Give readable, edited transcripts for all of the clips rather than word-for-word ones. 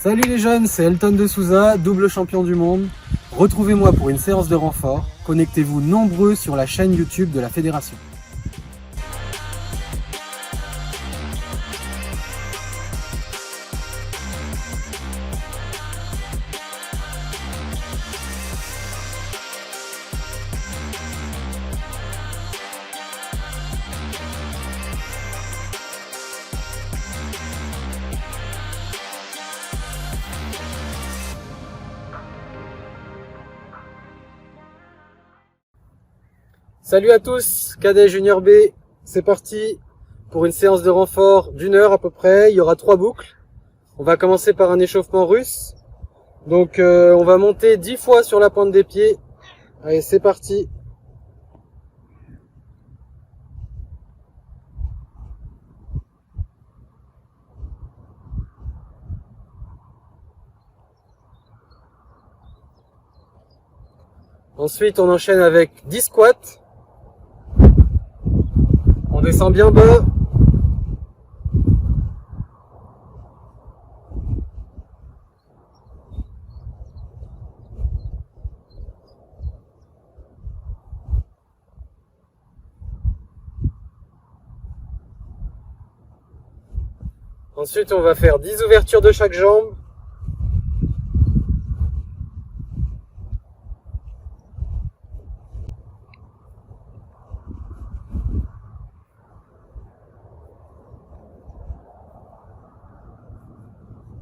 Salut les jeunes, c'est Elton de Souza, double champion du monde. Retrouvez-moi pour une séance de renfort. Connectez-vous nombreux sur la chaîne YouTube de la fédération. Salut à tous, cadet junior B, c'est parti pour une séance de renfort d'1 heure à peu près. Il y aura 3 boucles. On va commencer par un échauffement russe. Donc on va monter 10 fois sur la pointe des pieds. Allez, c'est parti. Ensuite on enchaîne avec 10 squats. On descend bien bas. Ensuite, on va faire 10 ouvertures de chaque jambe.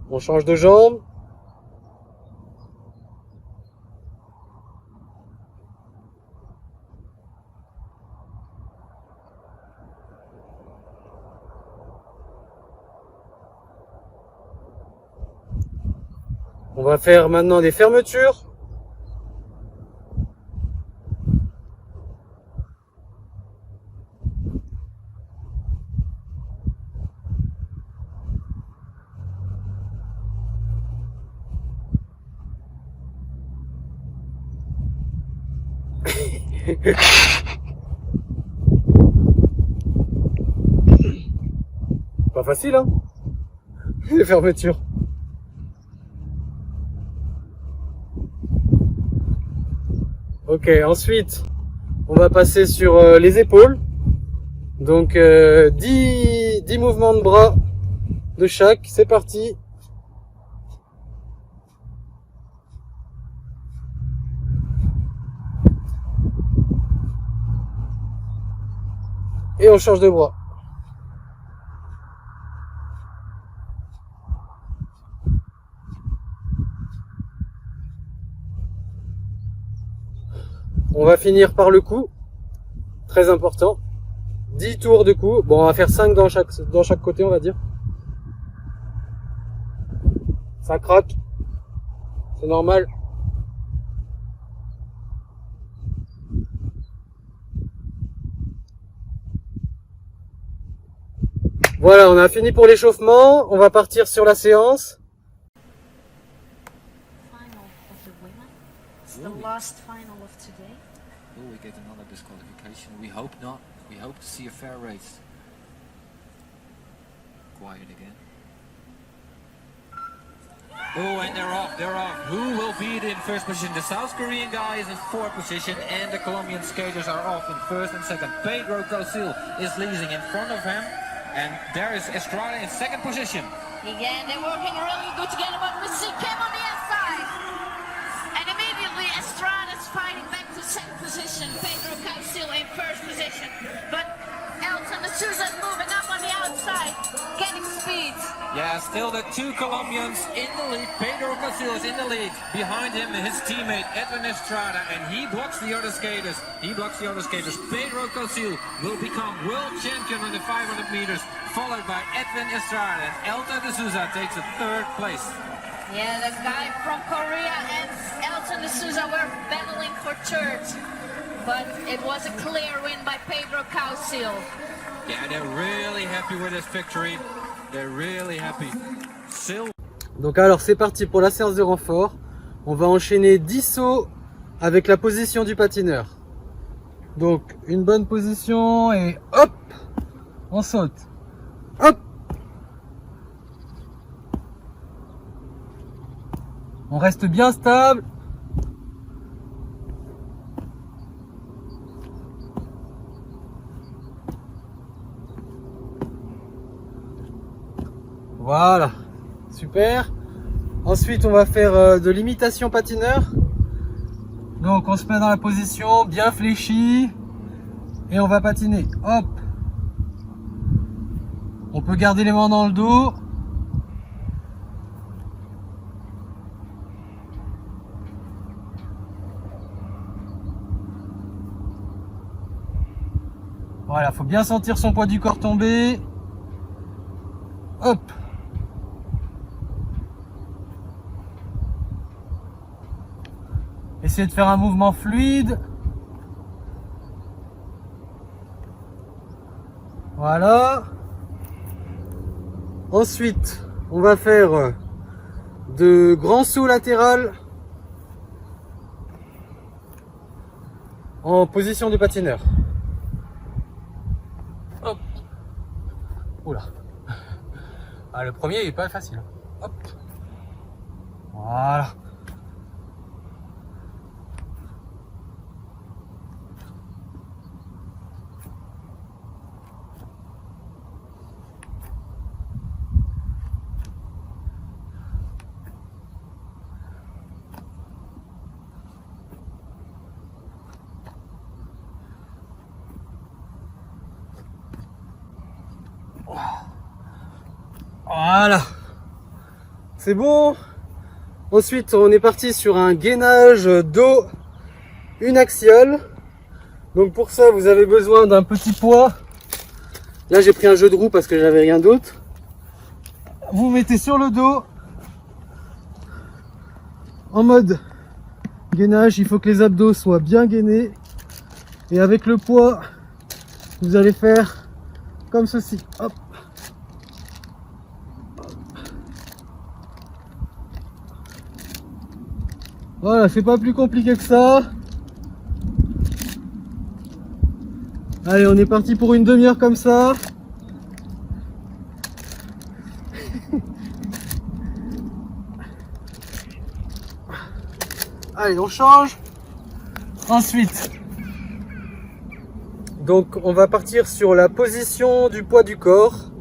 On change de jambe. On va faire maintenant des fermetures. Pas facile, hein? Les fermetures. Ok, ensuite, on va passer sur les épaules. Donc 10 mouvements de bras de chaque, c'est parti. Et on change de bras. On va finir par le cou, très important. 10 tours de cou. Bon, on va faire 5 dans chaque côté, on va dire. Ça craque, c'est normal. Voilà, on a fini pour l'échauffement. On va partir sur la séance. The last final of today. Will we get another disqualification? We hope not. We hope to see a fair race. Quiet again. Oh, and they're off, they're off. Who will be in first position? The South Korean guy is in fourth position, and the Colombian skaters are off in first and second. Pedro Cosil is leading in front of him, and there is Estrada in second position. Again, they're working really good together, but we see Kim on the outside. And immediately Estrada's fighting back to second position. Pedro Cosil in first position. But Elton de Souza moving up on the outside, getting speed. Yeah, still the two Colombians in the lead. Pedro Cosil is in the lead. Behind him, his teammate Edwin Estrada, and he blocks the other skaters. Pedro Cosil will become world champion on the 500 meters, followed by Edwin Estrada. And Elton de Souza takes a third place. Yeah, the guy from Korea and Elton de Souza were battling for third. But it was a clear win by Pedro Cosil. Yeah, they're really happy with this victory. They're really happy. Donc alors c'est parti pour la séance de renfort. On va enchaîner 10 sauts avec la position du patineur. Donc une bonne position et hop, on saute. Hop. On reste bien stable. Voilà, super. Ensuite, on va faire de l'imitation patineur. Donc, on se met dans la position bien fléchie et on va patiner. Hop. On peut garder les mains dans le dos. Voilà, faut bien sentir son poids du corps tomber. Hop. Essayez de faire un mouvement fluide. Voilà. Ensuite, on va faire de grands sauts latérales en position de patineur. Hop. Oula. Ah, le premier il est pas facile. Hop. Voilà. Voilà, c'est bon. Ensuite, on est parti sur un gainage dos uniaxial. Donc pour ça, vous avez besoin d'un petit poids. Là, j'ai pris un jeu de roue parce que j'avais rien d'autre. Vous mettez sur le dos en mode gainage. Il faut que les abdos soient bien gainés. Et avec le poids, vous allez faire comme ceci. Hop. Voilà, c'est pas plus compliqué que ça. Allez, on est parti pour une demi-heure comme ça. Allez, on change. Ensuite, donc on va partir sur la position du poids du corps.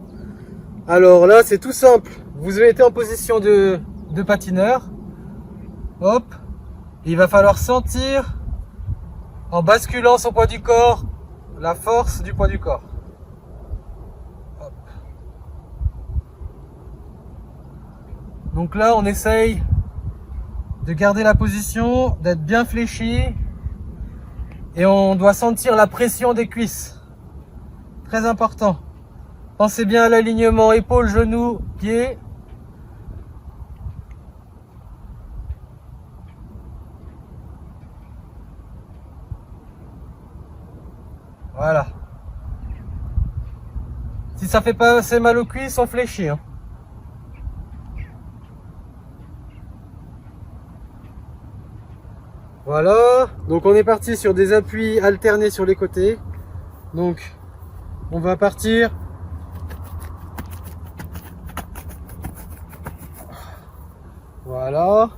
Alors là, c'est tout simple. Vous mettez en position de patineur. Hop. Il va falloir sentir, en basculant son poids du corps, la force du poids du corps. Hop. Donc là, on essaye de garder la position, d'être bien fléchi. Et on doit sentir la pression des cuisses. Très important. Pensez bien à l'alignement épaules, genoux, pieds. Voilà. Si ça fait pas assez mal aux cuisses, on fléchit. Hein. Voilà. Donc on est parti sur des appuis alternés sur les côtés. Donc on va partir. Voilà.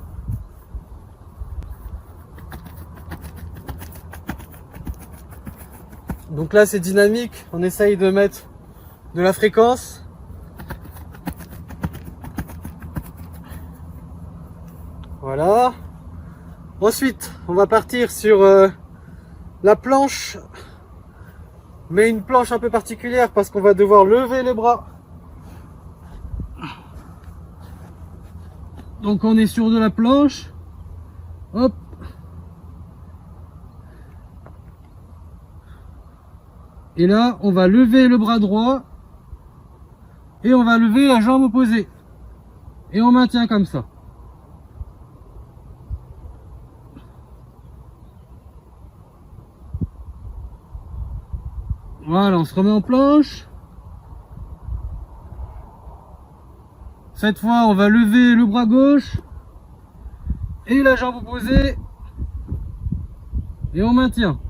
Donc là c'est dynamique, on essaye de mettre de la fréquence. Voilà. Ensuite on va partir sur la planche, mais une planche un peu particulière parce qu'on va devoir lever les bras. Donc on est sur de la planche. Hop. Et là, on va lever le bras droit et on va lever la jambe opposée. Et on maintient comme ça. Voilà, on se remet en planche. Cette fois, on va lever le bras gauche et la jambe opposée. Et on maintient.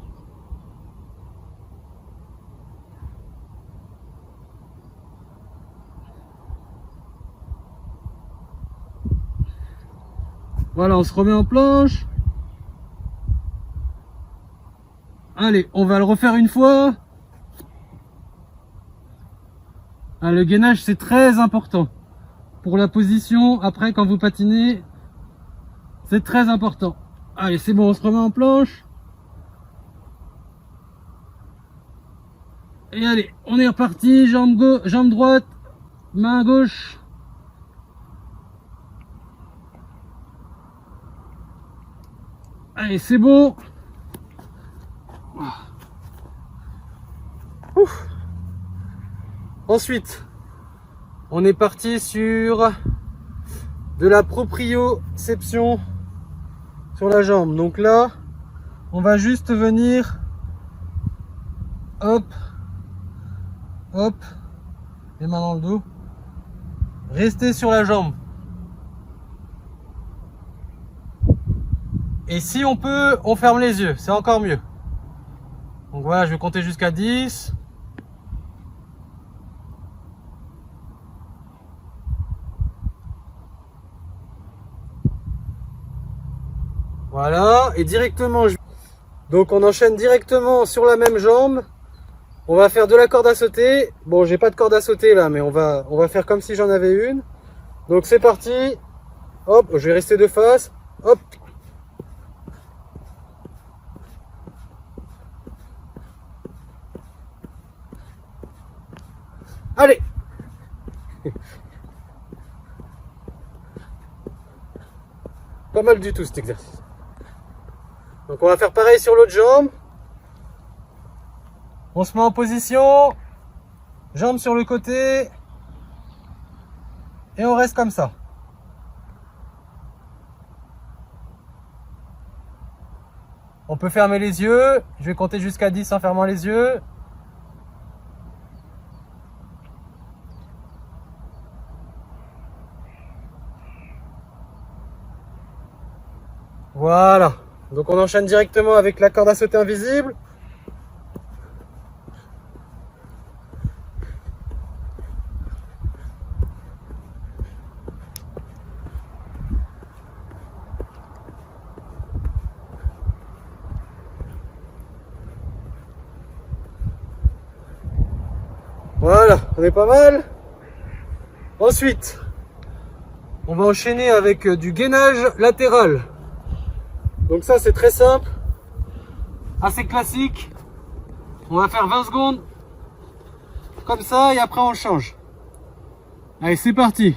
Voilà, on se remet en planche. Allez, on va le refaire une fois. Ah, le gainage, c'est très important. Pour la position, après, quand vous patinez, c'est très important. Allez, c'est bon, on se remet en planche. Et allez, on est reparti. Jambe droite, main gauche. Allez, c'est bon. Ouf. Ensuite, on est parti sur de la proprioception sur la jambe. Donc là, on va juste venir, hop, hop, les mains dans le dos, rester sur la jambe. Et si on peut, on ferme les yeux, c'est encore mieux. Donc voilà, je vais compter jusqu'à 10. Voilà, et directement, donc on enchaîne directement sur la même jambe. On va faire de la corde à sauter. Bon, j'ai pas de corde à sauter là, mais on va faire comme si j'en avais une. Donc c'est parti. Hop, je vais rester de face. Hop. Allez. Pas mal du tout cet exercice. Donc on va faire pareil sur l'autre jambe. On se met en position. Jambe sur le côté. Et on reste comme ça. On peut fermer les yeux. Je vais compter jusqu'à 10 en fermant les yeux. Voilà. Donc on enchaîne directement avec la corde à sauter invisible. Voilà, on est pas mal. Ensuite, on va enchaîner avec du gainage latéral. Donc ça c'est très simple, assez classique. On va faire 20 secondes comme ça et après on change. Allez, c'est parti.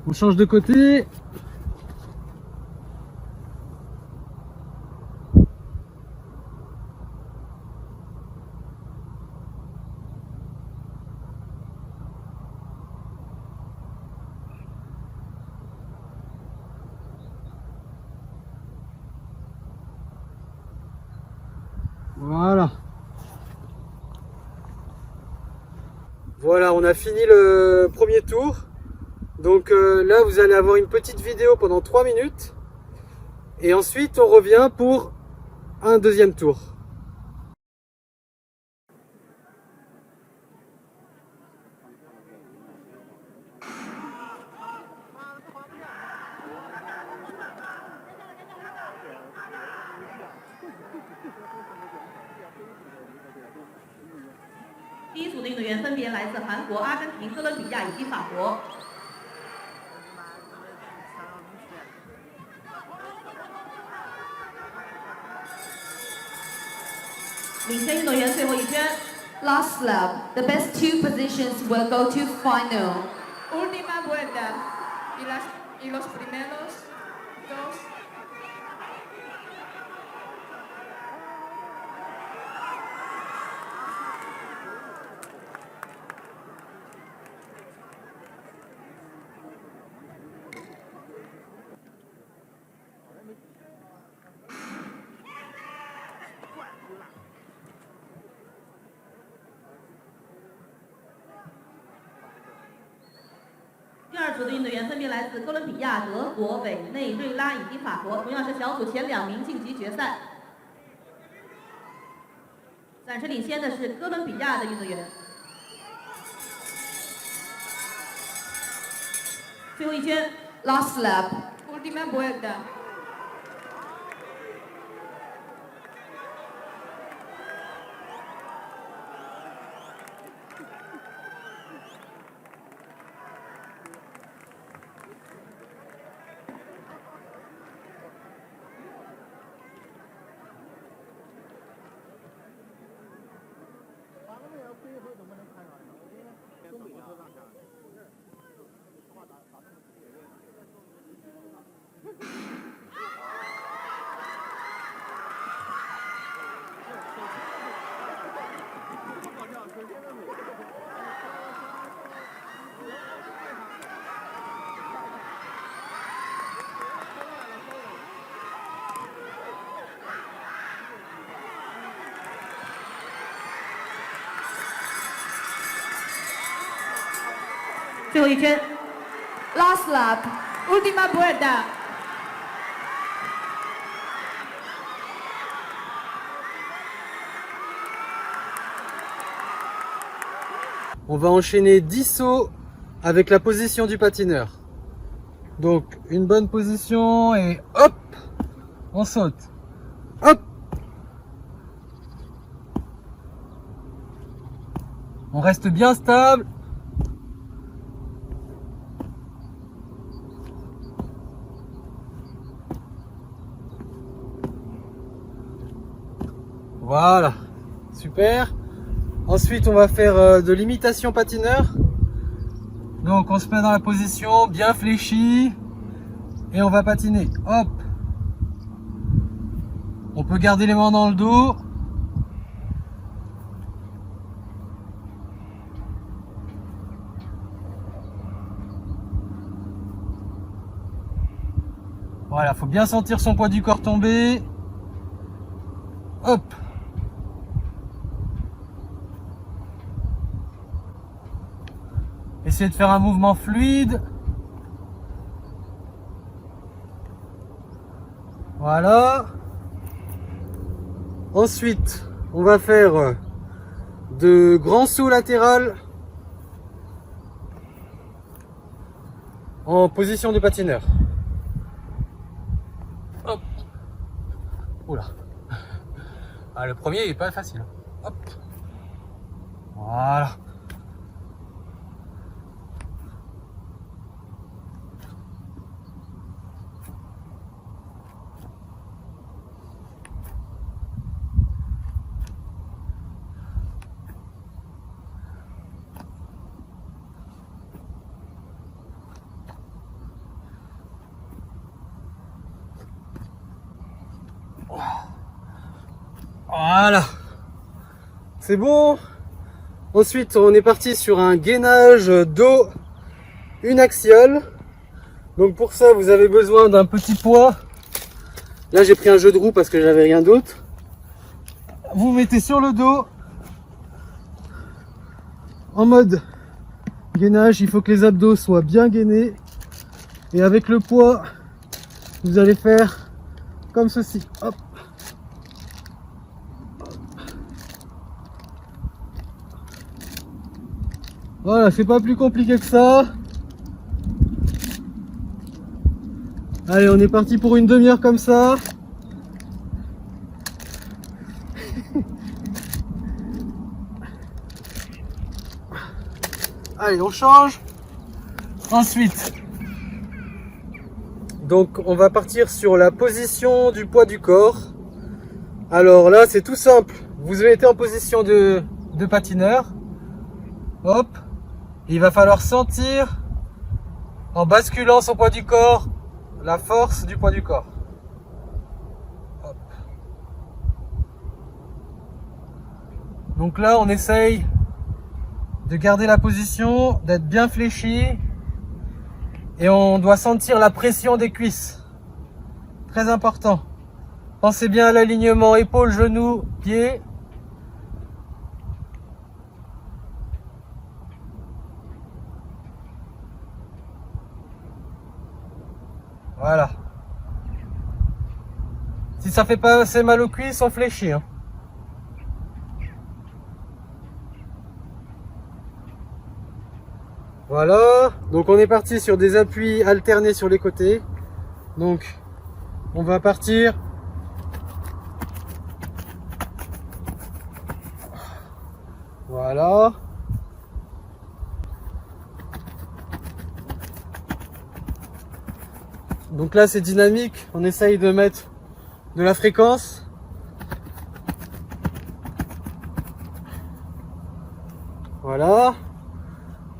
On change de côté. Voilà. Voilà, on a fini le premier tour. Donc là, vous allez avoir une petite vidéo pendant 3 minutes. Et ensuite, on revient pour un deuxième tour. Last lap, the best 2 positions will go to final. Última vuelta. Y los primeros dos. 组的运动员分别来自哥伦比亚、德国、委内瑞拉以及法国，同样是小组前2名晋级决赛。暂时领先的是哥伦比亚的运动员。最后一圈 Last lap. Última vuelta. 最后一圈 Last lap. Última vuelta. On va enchaîner 10 sauts avec la position du patineur. Donc une bonne position et hop, on saute. Hop. On reste bien stable. Voilà, super. Ensuite, on va faire de l'imitation patineur. Donc, on se met dans la position bien fléchie et on va patiner. Hop. On peut garder les mains dans le dos. Voilà, faut bien sentir son poids du corps tomber. Hop. Essayez de faire un mouvement fluide. Voilà. Ensuite, on va faire de grands sauts latéraux en position de patineur. Hop. Oula. Ah, le premier il est pas facile. Hop. Voilà. Voilà, c'est bon. Ensuite, on est parti sur un gainage dos uniaxial. Donc pour ça, vous avez besoin d'un petit poids. Là, j'ai pris un jeu de roue parce que j'avais rien d'autre. Vous mettez sur le dos en mode gainage. Il faut que les abdos soient bien gainés. Et avec le poids, vous allez faire comme ceci. Hop. Voilà, c'est pas plus compliqué que ça. Allez, on est parti pour une demi-heure comme ça. Allez, on change. Ensuite, donc on va partir sur la position du poids du corps. Alors là, c'est tout simple. Vous avez été en position de patineur. Hop. Il va falloir sentir, en basculant son poids du corps, la force du poids du corps. Hop. Donc là, on essaye de garder la position, d'être bien fléchi. Et on doit sentir la pression des cuisses. Très important. Pensez bien à l'alignement épaules, genoux, pieds. Si ça fait pas assez mal aux cuisses, on fléchit. Hein. Voilà, donc on est parti sur des appuis alternés sur les côtés. Donc on va partir. Voilà. Donc là c'est dynamique, on essaye de mettre de la fréquence. Voilà.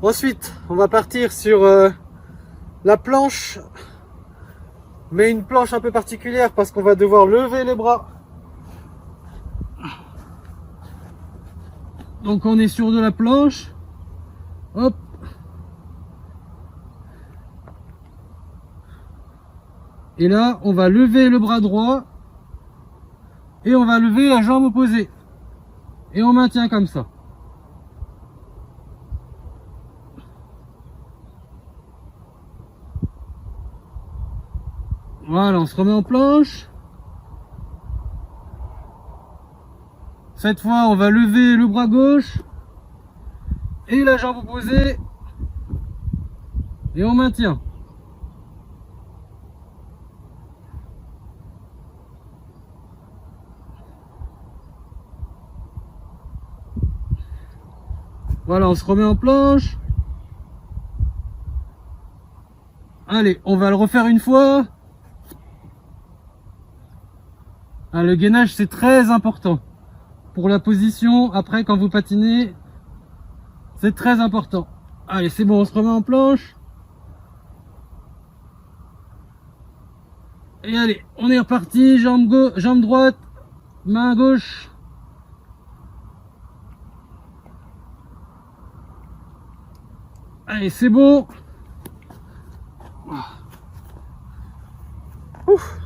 Ensuite, on va partir sur la planche, mais une planche un peu particulière parce qu'on va devoir lever les bras. Donc on est sur de la planche. Hop. Et là, on va lever le bras droit et on va lever la jambe opposée. Et on maintient comme ça. Voilà, on se remet en planche. Cette fois, on va lever le bras gauche et la jambe opposée et on maintient. Voilà, on se remet en planche. Allez, on va le refaire une fois. Ah, le gainage c'est très important pour la position après quand vous patinez, c'est très important. Allez, c'est bon, on se remet en planche et allez, on est reparti. Jambe droite, main gauche. Allez, c'est bon. Ouf.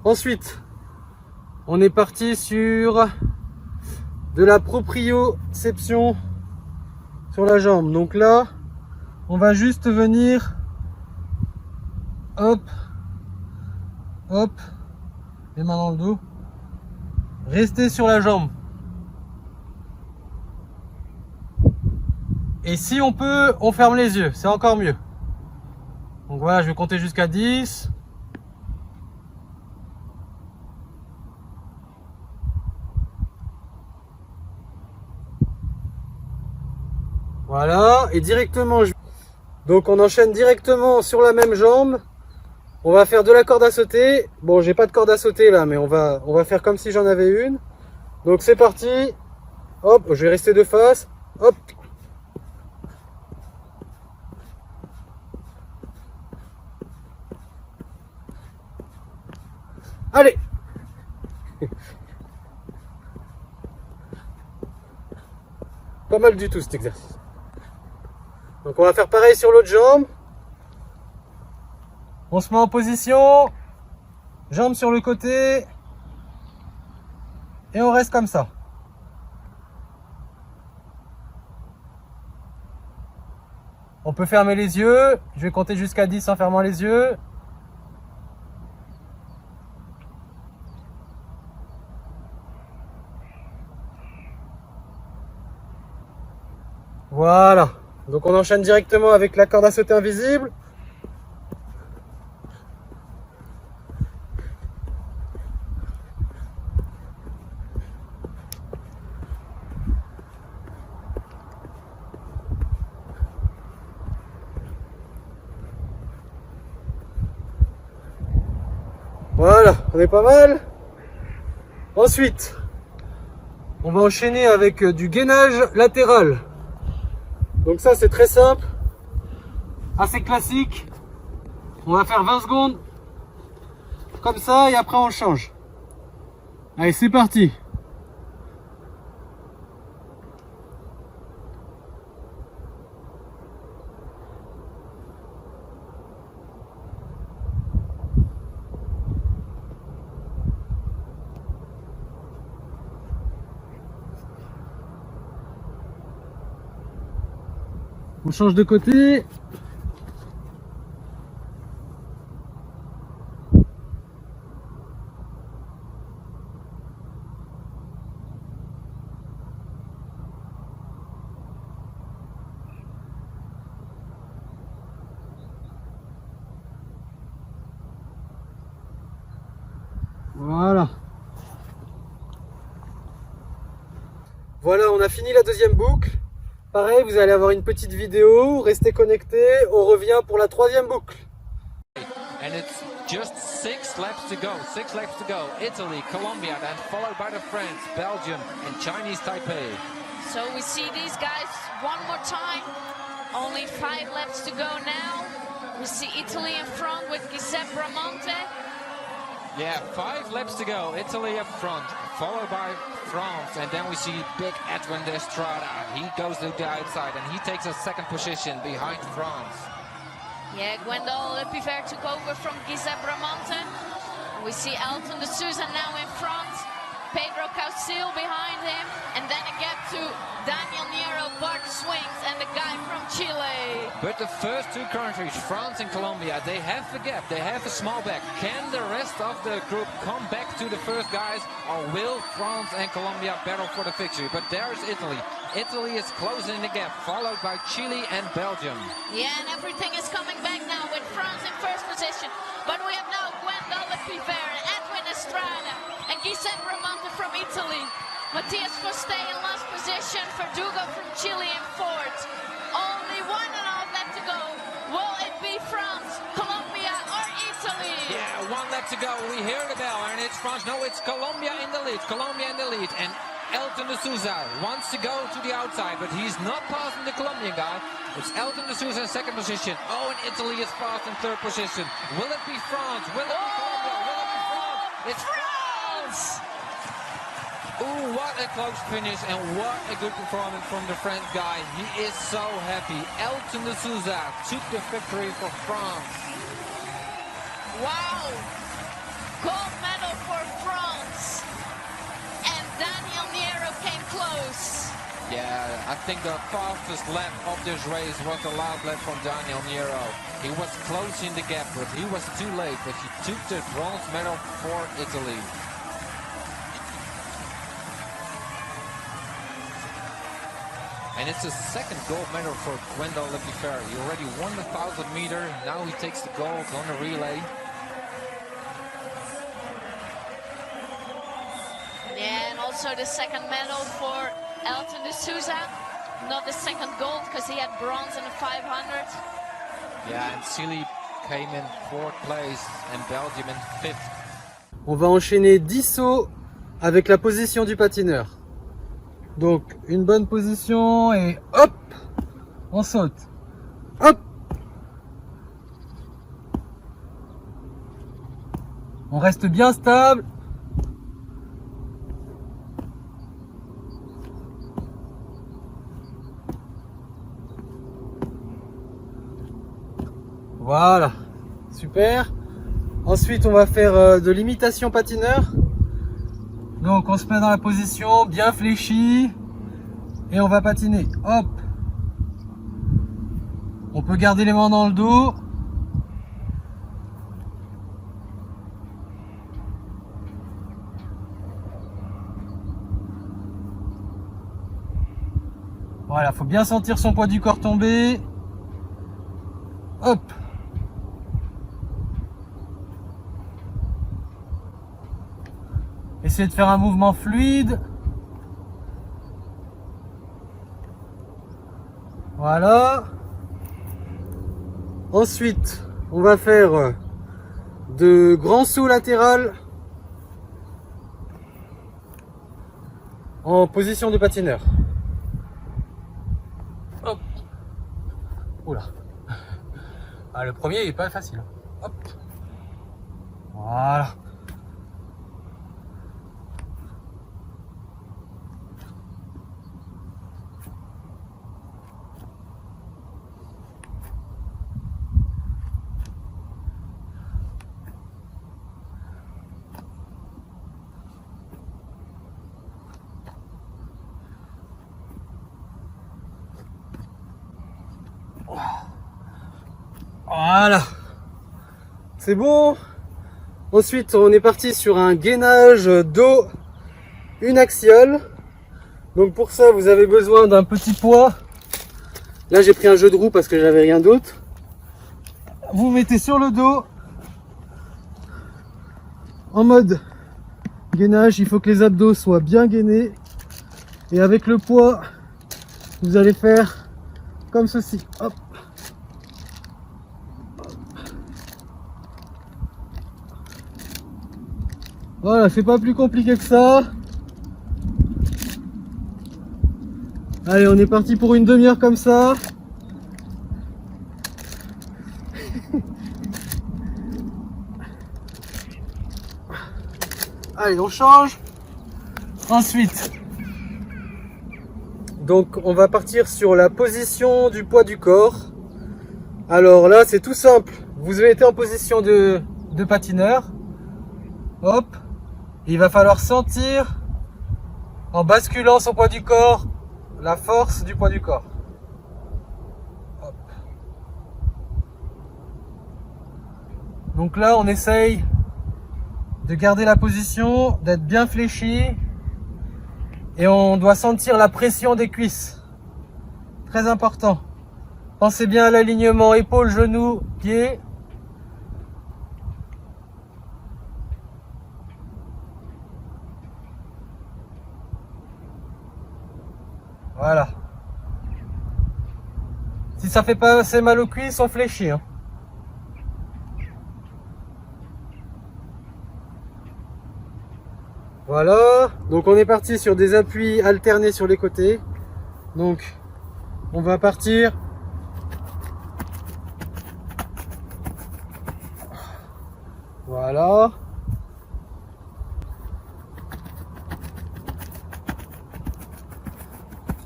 Ensuite, on est parti sur de la proprioception sur la jambe. Donc là, on va juste venir, hop, hop, les mains dans le dos, rester sur la jambe. Et si on peut, on ferme les yeux, c'est encore mieux. Donc voilà, je vais compter jusqu'à 10. Voilà, et directement, donc on enchaîne directement sur la même jambe. On va faire de la corde à sauter. Bon, j'ai pas de corde à sauter là, mais on va faire comme si j'en avais une. Donc c'est parti. Hop, je vais rester de face. Hop. Allez. Pas mal du tout cet exercice. Donc on va faire pareil sur l'autre jambe. On se met en position, jambe sur le côté, et on reste comme ça. On peut fermer les yeux, je vais compter jusqu'à 10 en fermant les yeux. Voilà. Donc on enchaîne directement avec la corde à sauter invisible. Voilà, on est pas mal. Ensuite, on va enchaîner avec du gainage latéral. Donc ça c'est très simple, assez classique. On va faire 20 secondes comme ça et après on change. Allez, c'est parti. On change de côté. Voilà. Voilà, on a fini la deuxième boucle. Pareil, vous allez avoir une petite vidéo. Restez connectés. On revient pour la troisième boucle. And it's just 6 laps to go. 6 laps to go. Italy, Colombia, then followed by the France, Belgium, and Chinese Taipei. So we see these guys one more time. Only 5 laps to go now. We see Italy in front with Giuseppe Bramonte. Yeah, 5 laps to go. Italy up front, followed by France, and then we see big Edwin de Estrada. He goes to the outside and he takes a second position behind France. Yeah, Gwendal Lepivert took over from Giuseppe Bramonte. We see Elton de Souza now in front. Pedro Causil behind him. And then a gap to Daniel Niero, Bart Swings, and the guy from Chile. But the first two countries, France and Colombia, they have the gap, they have a small back. Can the rest of the group come back to the first guys, or will France and Colombia battle for the victory? But there's Italy. Italy is closing the gap, followed by Chile and Belgium. Yeah, and everything is coming back now with France in first position. But we have now Gwendal Lepivert, Edwin Estrada, and Giuseppe Bramonte from Italy. Matthias Foste in last position, Verdugo from Chile in fourth. Only 1.5 left to go. Will it be France, Colombia, or Italy? Yeah, 1 lap to go. We hear the bell, and it's France. No, it's Colombia in the lead. Colombia in the lead. And Elton de Souza wants to go to the outside, but he's not passing the Colombian guy. It's Elton de Souza in second position. Oh, and Italy is fast in third position. Will it be France? Will it be Colombia? Will it be France? It's France! Ooh, what a close finish and what a good performance from the French guy. He is so happy. Elton de Souza took the victory for France. Wow! Gold medal for France. And Daniel Niero came close. Yeah, I think the fastest lap of this race was the last lap from Daniel Niero. He was closing the gap, but he was too late. But he took the bronze medal for Italy. And it's the second gold medal for Gwendal Lepivert. He already won the 1,000 meter. Now he takes the gold on the relay. Yeah, and also the second medal for Elton de Souza. Not the second gold because he had bronze in the 500. Yeah, and Chile came in 4th place and Belgium in 5th. On va enchaîner 10 sauts avec la position du patineur. Donc une bonne position et hop, on saute. Hop. On reste bien stable. Voilà, super. Ensuite, on va faire de l'imitation patineur. Donc, on se met dans la position bien fléchie et on va patiner. Hop. On peut garder les mains dans le dos. Voilà, faut bien sentir son poids du corps tomber. Hop. Essayez de faire un mouvement fluide. Voilà. Ensuite, on va faire de grands sauts latérales en position de patineur. Hop. Oula. Ah, le premier il est pas facile. Hop. Voilà. Voilà, c'est bon. Ensuite, on est parti sur un gainage dos uniaxial. Donc pour ça, vous avez besoin d'un petit poids. Là, j'ai pris un jeu de roue parce que j'avais rien d'autre. Vous mettez sur le dos en mode gainage, il faut que les abdos soient bien gainés. Et avec le poids, vous allez faire comme ceci. Hop. Voilà, c'est pas plus compliqué que ça. Allez, on est parti pour une demi-heure comme ça. Allez, on change. Ensuite, donc on va partir sur la position du poids du corps. Alors là, c'est tout simple. Vous avez été en position de patineur. Hop. Il va falloir sentir, en basculant son poids du corps, la force du poids du corps. Hop. Donc là, on essaye de garder la position, d'être bien fléchi. Et on doit sentir la pression des cuisses. Très important. Pensez bien à l'alignement épaules, genoux, pieds. Voilà. Si ça fait pas assez mal aux cuisses, on fléchit. Hein. Voilà. Donc on est parti sur des appuis alternés sur les côtés. Donc on va partir. Voilà.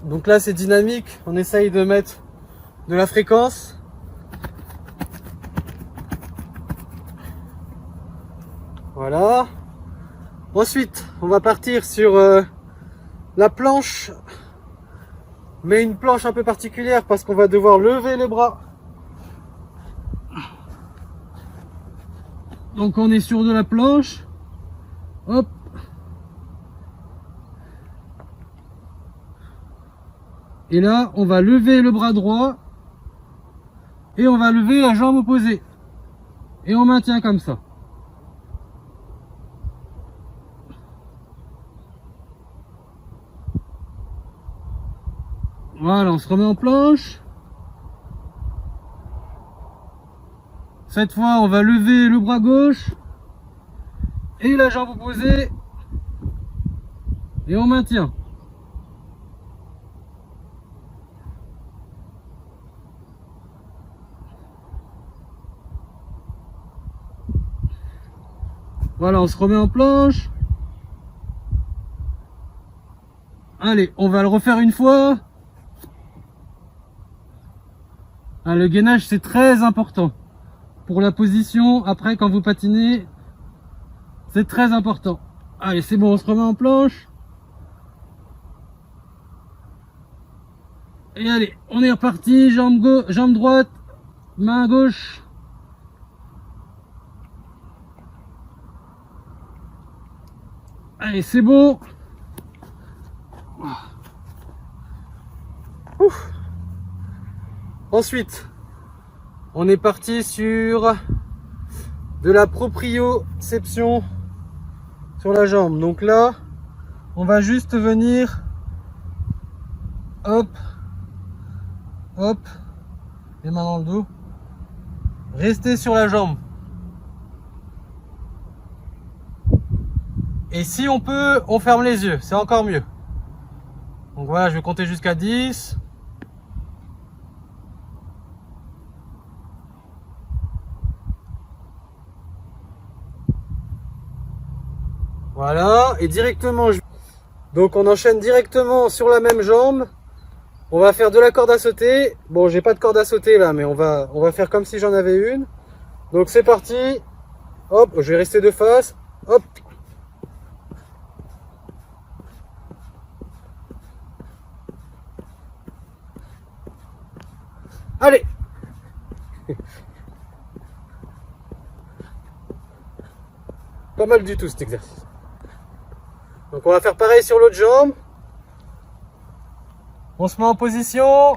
Donc là c'est dynamique, on essaye de mettre de la fréquence. Voilà. Ensuite on va partir sur la planche, mais une planche un peu particulière parce qu'on va devoir lever les bras. Donc on est sur de la planche. Hop. Et là, on va lever le bras droit et on va lever la jambe opposée. Et on maintient comme ça. Voilà, on se remet en planche. Cette fois, on va lever le bras gauche et la jambe opposée. Et on maintient. Voilà, on se remet en planche. Allez, on va le refaire une fois. Ah, le gainage, c'est très important. Pour la position, après, quand vous patinez, c'est très important. Allez, c'est bon, on se remet en planche. Et allez, on est reparti. Jambe droite, main gauche. Allez, c'est bon. Ouf. Ensuite, on est parti sur de la proprioception sur la jambe. Donc là, on va juste venir, hop, hop, les mains dans le dos, rester sur la jambe. Et si on peut, on ferme les yeux, c'est encore mieux. Donc voilà, je vais compter jusqu'à 10. Voilà, et directement, donc on enchaîne directement sur la même jambe. On va faire de la corde à sauter. Bon, j'ai pas de corde à sauter là, mais on va faire comme si j'en avais une. Donc c'est parti. Hop, je vais rester de face. Hop. Allez. Pas mal du tout cet exercice. Donc on va faire pareil sur l'autre jambe. On se met en position,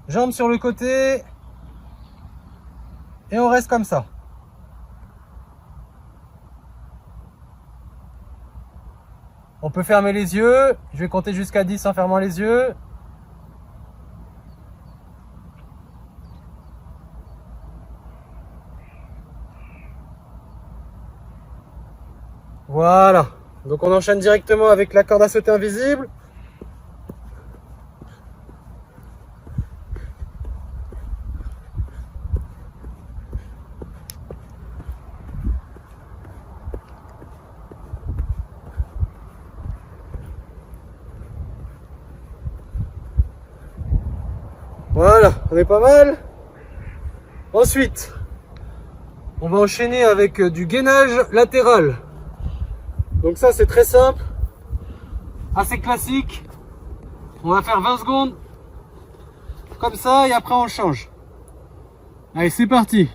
jambe sur le côté, et on reste comme ça. On peut fermer les yeux. Je vais compter jusqu'à 10 en fermant les yeux. Voilà. Donc on enchaîne directement avec la corde à sauter invisible. Voilà, on est pas mal. Ensuite, on va enchaîner avec du gainage latéral. Donc ça c'est très simple, assez classique. On va faire 20 secondes comme ça et après on change. Allez, c'est parti.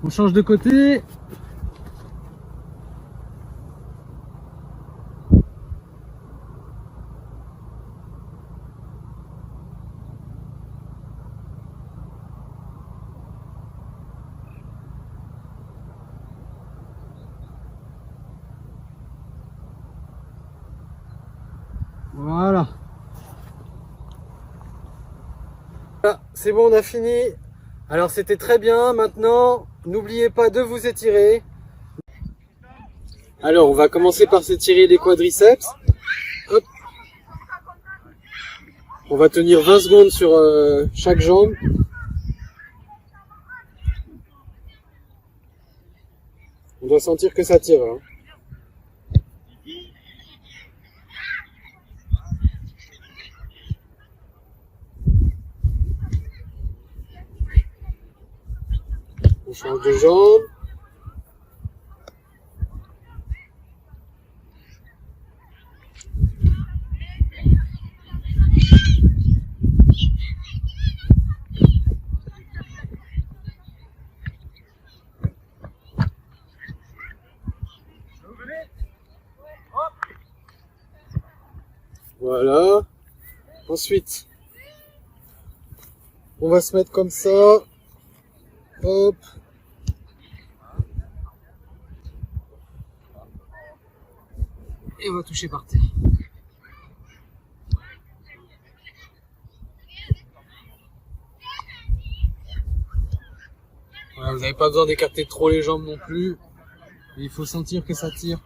On change de côté. Voilà. Voilà, c'est bon, on a fini. Alors c'était très bien. Maintenant, n'oubliez pas de vous étirer. Alors, on va commencer par s'étirer les quadriceps. Hop. On va tenir 20 secondes sur chaque jambe. On doit sentir que ça tire. Hein. On change de jambe. Voilà. Ensuite, on va se mettre comme ça. Hop. Et on va toucher par terre. Voilà, vous n'avez pas besoin d'écarter trop les jambes non plus. Il faut sentir que ça tire.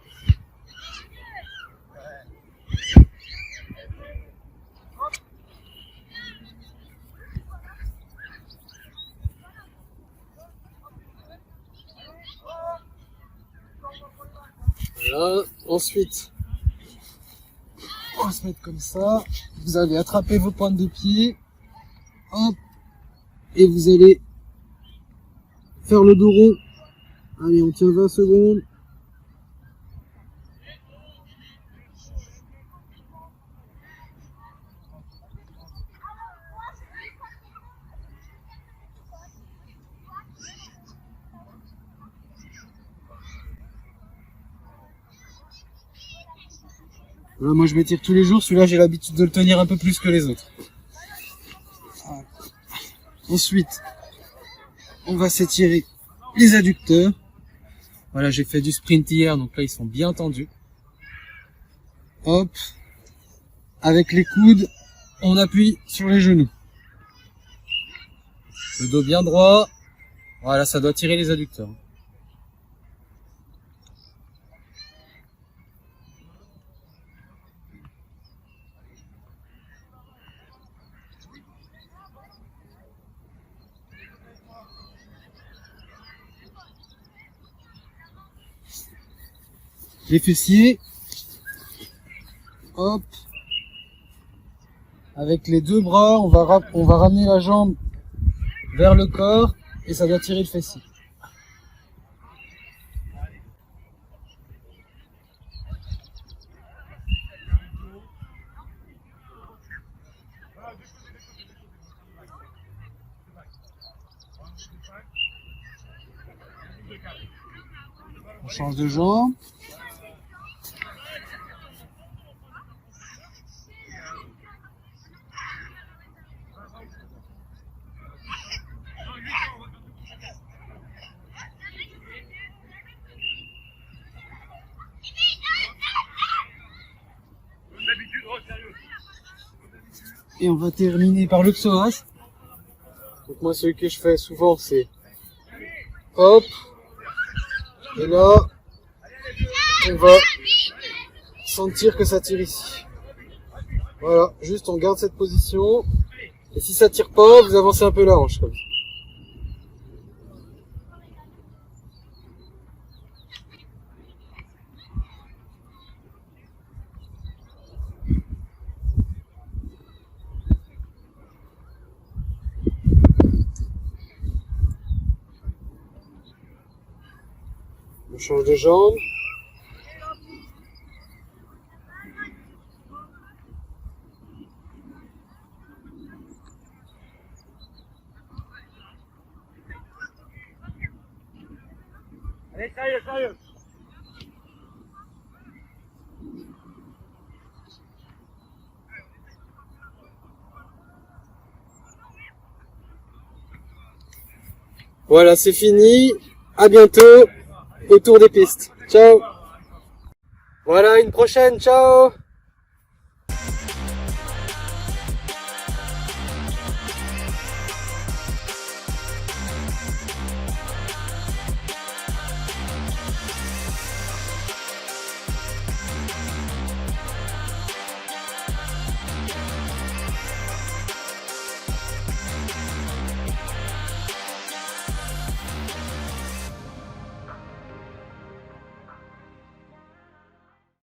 Voilà. Ensuite, on va se mettre comme ça. Vous allez attraper vos pointes de pied. Hop. Et vous allez faire le dos rond. Allez, on tient 20 secondes. Voilà, moi je m'étire tous les jours, celui-là j'ai l'habitude de le tenir un peu plus que les autres. Voilà. Ensuite, on va s'étirer les adducteurs. Voilà, j'ai fait du sprint hier, donc là ils sont bien tendus. Hop. Avec les coudes, on appuie sur les genoux. Le dos bien droit. Voilà, ça doit tirer les adducteurs. Les fessiers. Hop. Avec les deux bras, on va ramener la jambe vers le corps et ça doit tirer le fessier. On change de jambe. Et on va terminer par le psoas. Donc moi celui que je fais souvent c'est hop. Et là on va sentir que ça tire ici. Voilà, juste on garde cette position. Et si ça tire pas, vous avancez un peu la hanche comme ça. On change de jambe. Allez, sérieux, sérieux. Voilà, c'est fini. À bientôt autour des pistes. Ciao. Voilà, une prochaine. Ciao.